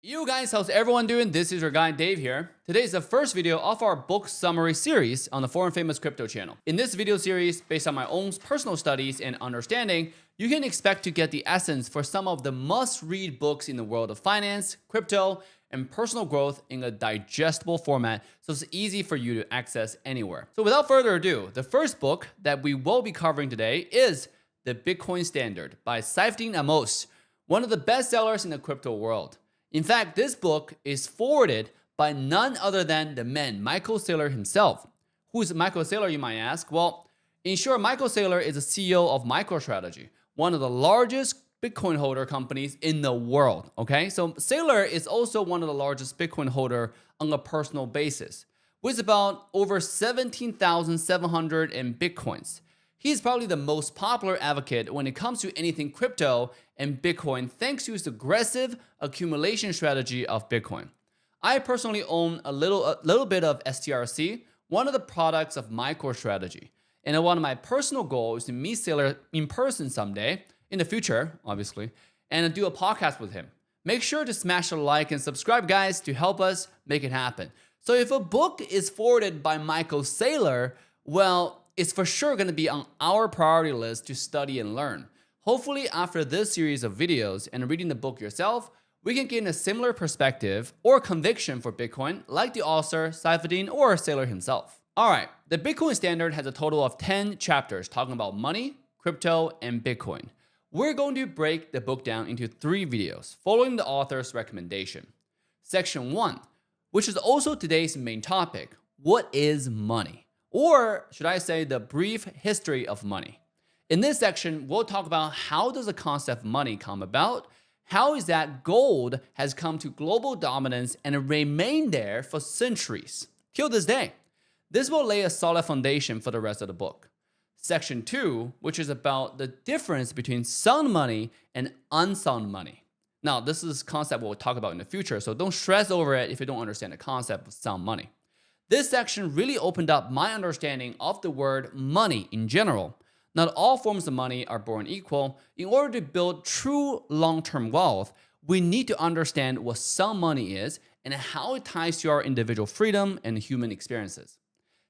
You guys, how's everyone doing? This is your guy Dave here. Today is the first video of our book summary series on the Foreign Famous Crypto channel. In this video series, based on my own personal studies and understanding, you can expect to get the essence for some of the must-read books in the world of finance, crypto, and personal growth in a digestible format so it's easy for you to access anywhere. So without further ado, the first book that we will be covering today is The Bitcoin Standard by saifedean ammous, one of the best sellers in the crypto world. In fact, this book is forwarded by none other than the man, Michael Saylor himself. Who is Michael Saylor, you might ask? Well, in short, Michael Saylor is the CEO of MicroStrategy, one of the largest Bitcoin holder companies in the world. Okay, so Saylor is also one of the largest Bitcoin holder on a personal basis, with about over 17,700 in Bitcoins. He's probably the most popular advocate when it comes to anything crypto and Bitcoin thanks to his aggressive accumulation strategy of Bitcoin. I personally own a little bit of STRC, one of the products of MicroStrategy. And one of my personal goals is to meet Saylor in person someday, in the future, obviously, and do a podcast with him. Make sure to smash the like and subscribe, guys, to help us make it happen. So if a book is forwarded by Michael Saylor, well, it's for sure going to be on our priority list to study and learn. Hopefully, after this series of videos and reading the book yourself, we can gain a similar perspective or conviction for Bitcoin like the author, saifedean, or Saylor himself. Alright, the Bitcoin Standard has a total of 10 chapters talking about money, crypto, and Bitcoin. We're going to break the book down into 3 videos, following the author's recommendation. Section 1, which is also today's main topic, what is money? Or should I say the brief history of money. In this section, we'll talk about how does the concept of money come about, how is that gold has come to global dominance and remained there for centuries, till this day. This will lay a solid foundation for the rest of the book. Section 2, which is about the difference between sound money and unsound money. Now, this is a concept we'll talk about in the future, so don't stress over it if you don't understand the concept of sound money. This section really opened up my understanding of the word money in general. Not all forms of money are born equal. In order to build true long-term wealth, we need to understand what sound money is and how it ties to our individual freedom and human experiences.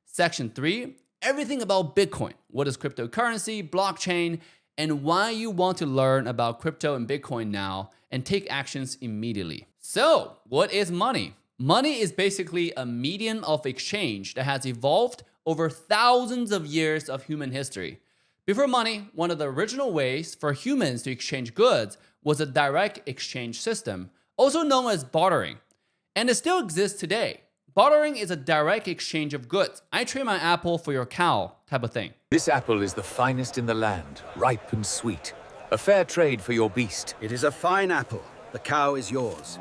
Section 3, everything about Bitcoin. What is cryptocurrency, blockchain, and why you want to learn about crypto and Bitcoin now and take actions immediately. So, what is money? Money is basically a medium of exchange that has evolved over thousands of years of human history. Before money, one of the original ways for humans to exchange goods was a direct exchange system, also known as bartering. And it still exists today. Bartering is a direct exchange of goods. I trade my apple for your cow type of thing. This apple is the finest in the land, ripe and sweet. A fair trade for your beast. It is a fine apple. The cow is yours.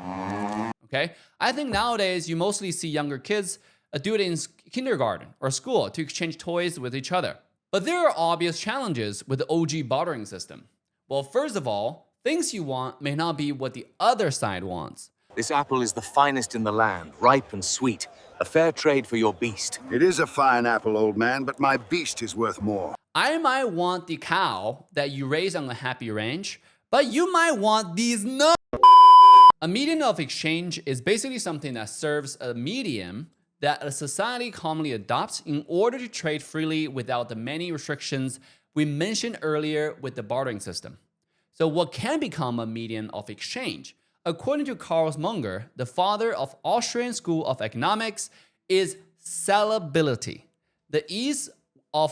Okay, I think nowadays you mostly see younger kids do it in kindergarten or school to exchange toys with each other. But there are obvious challenges with the OG bartering system. Well, first of all, things you want may not be what the other side wants. This apple is the finest in the land, ripe and sweet. A fair trade for your beast. It is a fine apple, old man, but my beast is worth more. I might want the cow that you raise on a happy ranch, but you might want these nuts. A medium of exchange is basically something that serves a medium that a society commonly adopts in order to trade freely without the many restrictions we mentioned earlier with the bartering system. So what can become a medium of exchange? According to Carl Munger, the father of Austrian School of Economics, is sellability, the ease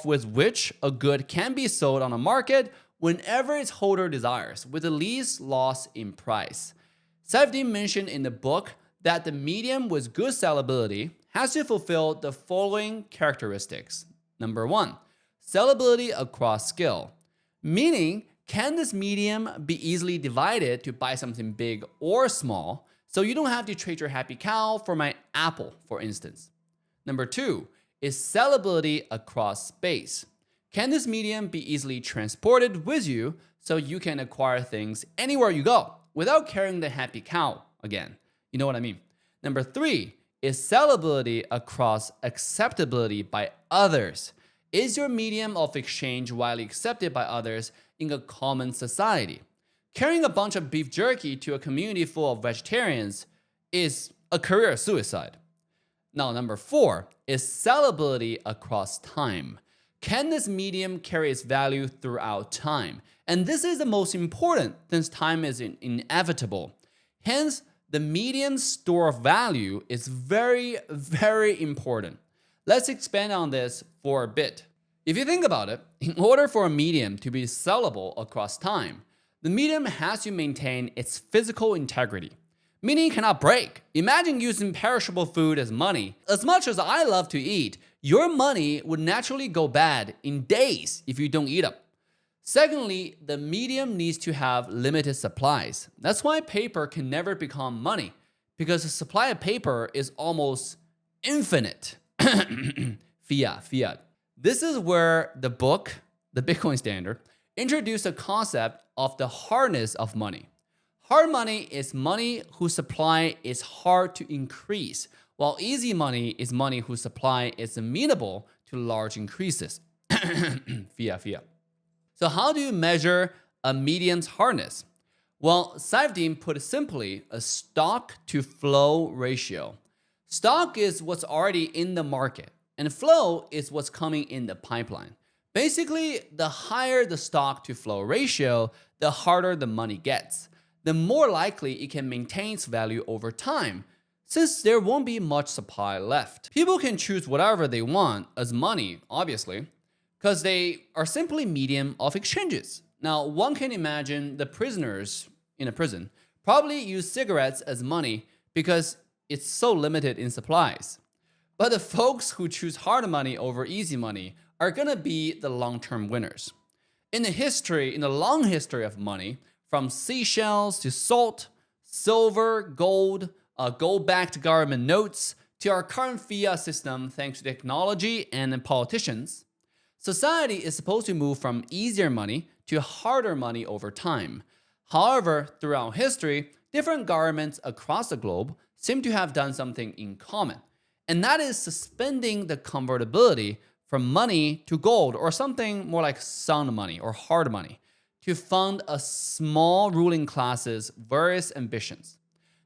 with which a good can be sold on a market whenever its holder desires, with the least loss in price. saifedean mentioned in the book that the medium with good sellability has to fulfill the following characteristics. Number 1, sellability across scale, meaning can this medium be easily divided to buy something big or small, so you don't have to trade your happy cow for my apple, for instance. Number 2 is sellability across space. Can this medium be easily transported with you so you can acquire things anywhere you go without carrying the happy cow again? You know what I mean? Number 3 is sellability across acceptability by others. Is your medium of exchange widely accepted by others in a common society? Carrying a bunch of beef jerky to a community full of vegetarians is a career suicide. Now, number 4 is sellability across time. Can this medium carry its value throughout time? And this is the most important since time is inevitable. Hence, the medium's store of value is very, very important. Let's expand on this for a bit. If you think about it, in order for a medium to be sellable across time, the medium has to maintain its physical integrity, meaning it cannot break. Imagine using perishable food as money. As much as I love to eat, your money would naturally go bad in days if you don't eat them. Secondly, the medium needs to have limited supplies. That's why paper can never become money, because the supply of paper is almost infinite. Fiat. This is where the book, The Bitcoin Standard, introduced the concept of the hardness of money. Hard money is money whose supply is hard to increase, while easy money is money whose supply is amenable to large increases. Fiat. So how do you measure a medium's hardness? Well, saifedean put it simply, a stock to flow ratio. Stock is what's already in the market, and flow is what's coming in the pipeline. Basically, the higher the stock to flow ratio, the harder the money gets. The more likely it can maintain its value over time, since there won't be much supply left. People can choose whatever they want as money, obviously, because they are simply medium of exchanges. Now, one can imagine the prisoners in a prison probably use cigarettes as money because it's so limited in supplies. But the folks who choose hard money over easy money are gonna be the long-term winners. In the long history of money, from seashells to salt, silver, gold, gold-backed government notes, to our current fiat system thanks to technology and politicians, society is supposed to move from easier money to harder money over time. However, throughout history, different governments across the globe seem to have done something in common, and that is suspending the convertibility from money to gold, or something more like sound money or hard money, to fund a small ruling class's various ambitions.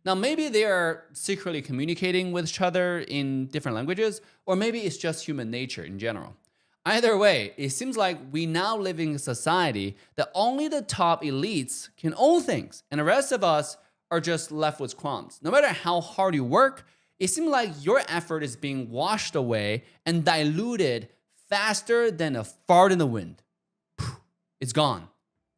Now, maybe they are secretly communicating with each other in different languages, or maybe it's just human nature in general. Either way, it seems like we now live in a society that only the top elites can own things, and the rest of us are just left with crumbs. No matter how hard you work, it seems like your effort is being washed away and diluted faster than a fart in the wind. It's gone,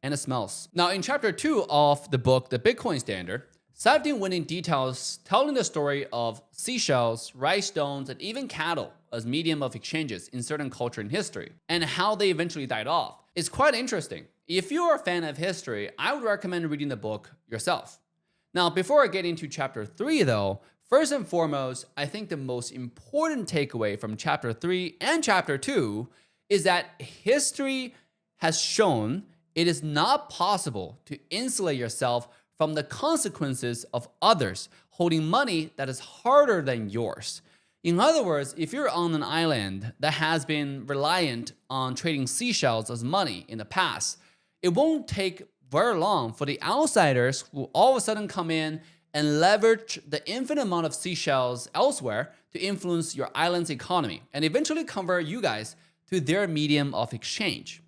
and it smells. Now, in chapter 2 of the book, The Bitcoin Standard, saifedean went in details telling the story of seashells, rice stones, and even cattle as medium of exchanges in certain culture and history, and how they eventually died off. It's quite interesting. If you are a fan of history, I would recommend reading the book yourself. Now, before I get into chapter 3 though, first and foremost, I think the most important takeaway from chapter 3 and chapter 2 is that history has shown it is not possible to insulate yourself from the consequences of others holding money that is harder than yours. In other words, if you're on an island that has been reliant on trading seashells as money in the past, it won't take very long for the outsiders who all of a sudden come in and leverage the infinite amount of seashells elsewhere to influence your island's economy and eventually convert you guys to their medium of exchange.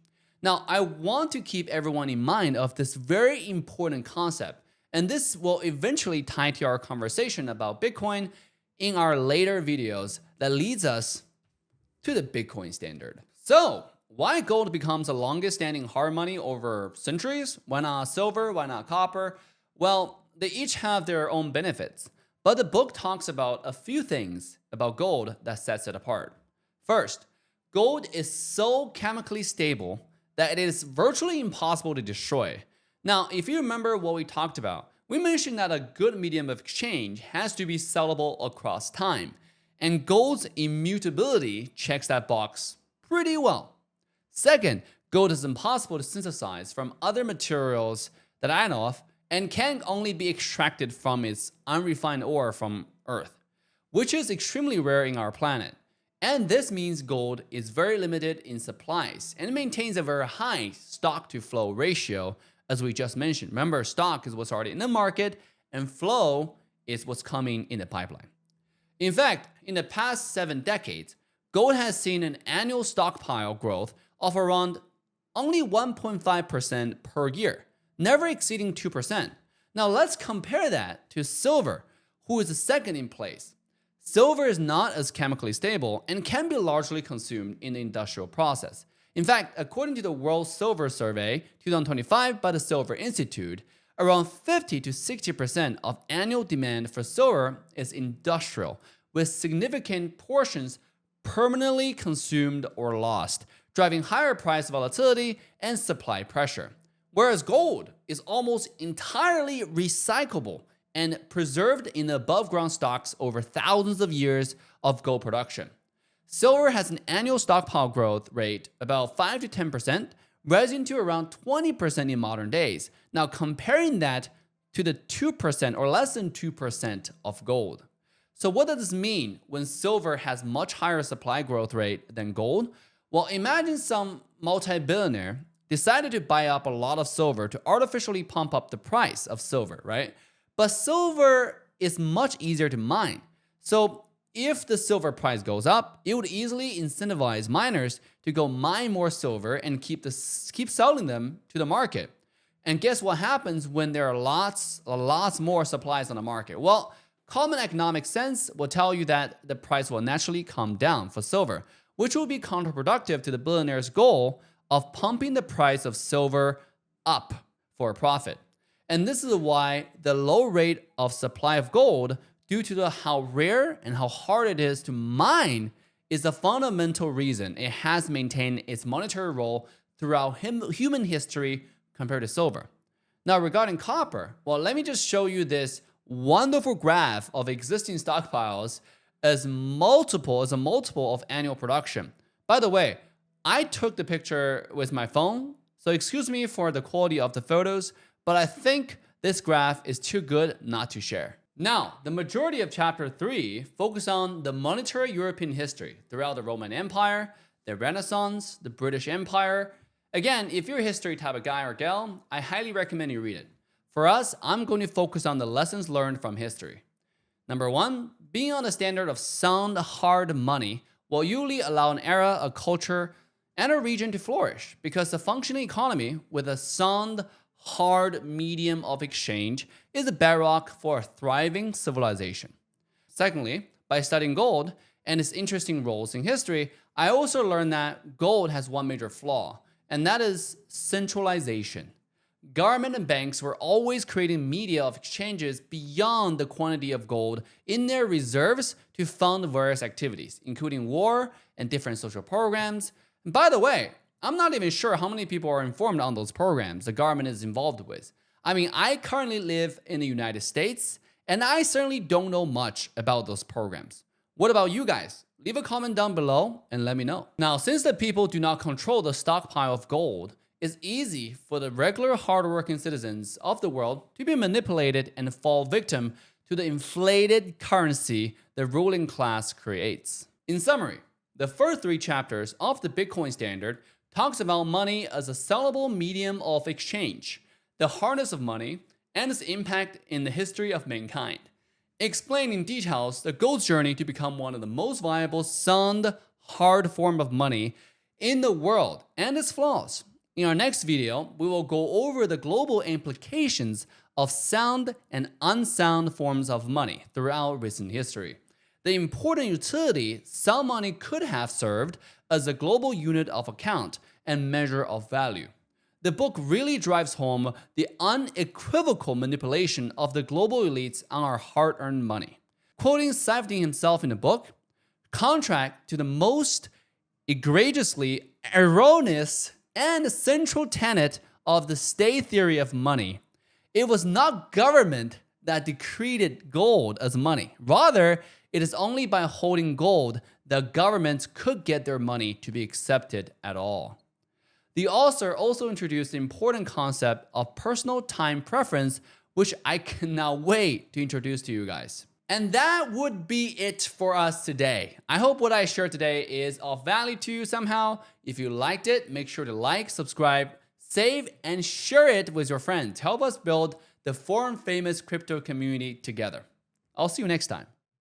Now, I want to keep everyone in mind of this very important concept, and this will eventually tie to our conversation about Bitcoin in our later videos that leads us to the Bitcoin standard. So, why gold becomes the longest standing hard money over centuries? Why not silver? Why not copper? Well, they each have their own benefits, but the book talks about a few things about gold that sets it apart. First, gold is so chemically stable that it is virtually impossible to destroy. Now, if you remember what we talked about, we mentioned that a good medium of exchange has to be sellable across time, and gold's immutability checks that box pretty well. Second, gold is impossible to synthesize from other materials that I know of and can only be extracted from its unrefined ore from Earth, which is extremely rare in our planet. And this means gold is very limited in supplies and maintains a very high stock to flow ratio, as we just mentioned. Remember, stock is what's already in the market, and flow is what's coming in the pipeline. In fact, in the past 7 decades, gold has seen an annual stockpile growth of around only 1.5% per year, never exceeding 2%. Now let's compare that to silver, who is second in place. Silver is not as chemically stable and can be largely consumed in the industrial process. In fact, according to the World Silver Survey 2025 by the Silver Institute, around 50 to 60% of annual demand for silver is industrial, with significant portions permanently consumed or lost, driving higher price volatility and supply pressure. Whereas gold is almost entirely recyclable and preserved in above-ground stocks over thousands of years of gold production. Silver has an annual stockpile growth rate about 5 to 10%, rising to around 20% in modern days. Now comparing that to the 2% or less than 2% of gold. So what does this mean when silver has much higher supply growth rate than gold? Well, imagine some multi-billionaire decided to buy up a lot of silver to artificially pump up the price of silver, right? But silver is much easier to mine. So if the silver price goes up, it would easily incentivize miners to go mine more silver and keep selling them to the market. And guess what happens when there are lots more supplies on the market? Well, common economic sense will tell you that the price will naturally come down for silver, which will be counterproductive to the billionaire's goal of pumping the price of silver up for a profit. And this is why the low rate of supply of gold, due to how rare and how hard it is to mine, is the fundamental reason it has maintained its monetary role throughout human history compared to silver. Now regarding copper, well, let me just show you this wonderful graph of existing stockpiles as a multiple of annual production. By the way, I took the picture with my phone, so excuse me for the quality of the photos, but I think this graph is too good not to share. Now, the majority of chapter 3 focus on the monetary European history throughout the Roman Empire, the Renaissance, the British Empire. Again, if you're a history type of guy or gal, I highly recommend you read it. For us, I'm going to focus on the lessons learned from history. Number 1, being on the standard of sound, hard money will usually allow an era, a culture, and a region to flourish, because the functioning economy with a sound, hard medium of exchange is a bedrock for a thriving civilization. Secondly, by studying gold and its interesting roles in history, I also learned that gold has one major flaw, and that is centralization. Government and banks were always creating media of exchanges beyond the quantity of gold in their reserves to fund various activities, including war and different social programs. And by the way, I'm not even sure how many people are informed on those programs the government is involved with. I mean, I currently live in the United States, and I certainly don't know much about those programs. What about you guys? Leave a comment down below and let me know. Now, since the people do not control the stockpile of gold, it's easy for the regular hardworking citizens of the world to be manipulated and fall victim to the inflated currency the ruling class creates. In summary, the first 3 chapters of the Bitcoin Standard talks about money as a sellable medium of exchange, the hardness of money, and its impact in the history of mankind. Explain in details the gold's journey to become one of the most viable sound, hard form of money in the world and its flaws. In our next video, we will go over the global implications of sound and unsound forms of money throughout recent history. The important utility sound money could have served as a global unit of account and measure of value. The book really drives home the unequivocal manipulation of the global elites on our hard-earned money. Quoting saifedean himself in the book, contrary to the most egregiously erroneous and central tenet of the state theory of money, it was not government that decreed gold as money. Rather, it is only by holding gold that governments could get their money to be accepted at all. The author also introduced the important concept of personal time preference, which I cannot wait to introduce to you guys. And that would be it for us today. I hope what I shared today is of value to you somehow. If you liked it, make sure to like, subscribe, save, and share it with your friends. Help us build the foreign famous crypto community together. I'll see you next time.